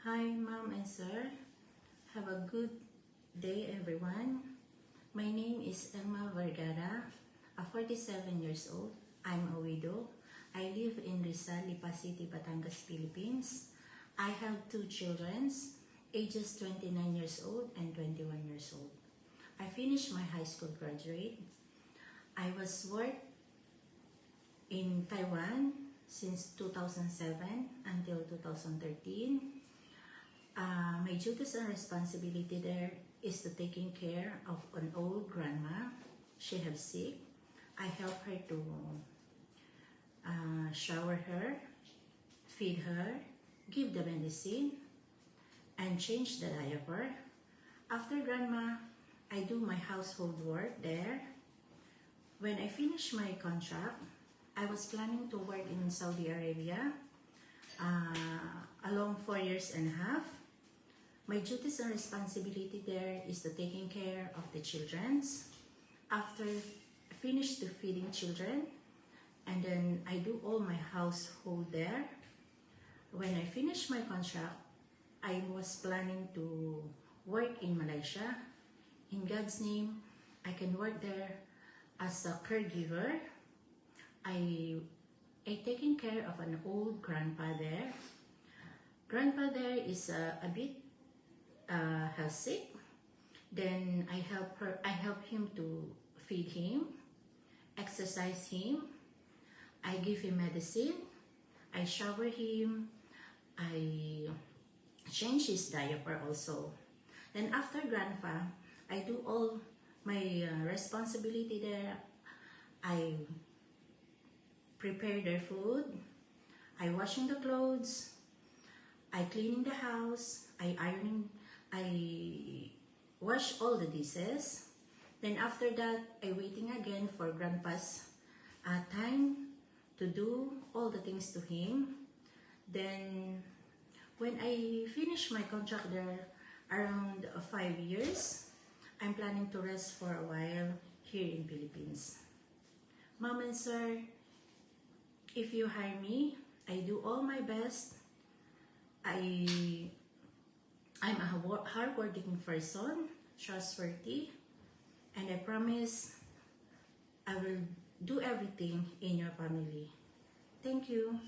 Hi, Mom and Sir. Have a good day, everyone. My name is Emma Vergara, a 47 years old. I'm a widow. I live in Rizal, Lipa City, Batangas, Philippines. I have two children, ages 29 years old and 21 years old. I finished my high school graduate. I was worked in Taiwan since 2007 until 2013. My duties and responsibility there is to taking care of an old grandma. She have sick. I help her to shower her, feed her, give the medicine, and change the diaper. After grandma, I do my household work there. When I finish my contract, I was planning to work in Saudi Arabia along 4 years and a half. My duties and responsibility there is to taking care of the children. After I finish the feeding children, and then I do all my household there. When I finish my contract, I was planning to work in Malaysia. In God's name, I can work there as a caregiver. I taking care of an old grandpa there. Grandpa there is a bit sick. Then I help him to feed him, exercise him. I give him medicine. I shower him. I change his diaper also. Then after grandpa, I do all my responsibility there. I prepare their food. I washing the clothes. I cleaning the house. I wash all the dishes. Then after that, I waiting again for grandpa's time to do all the things to him. Then when I finish my contract there around 5 years, I'm planning to rest for a while here in Philippines. Mom and Sir, if you hire me, I do all my best. I'm a hardworking person, trustworthy, and I promise I will do everything in your family. Thank you.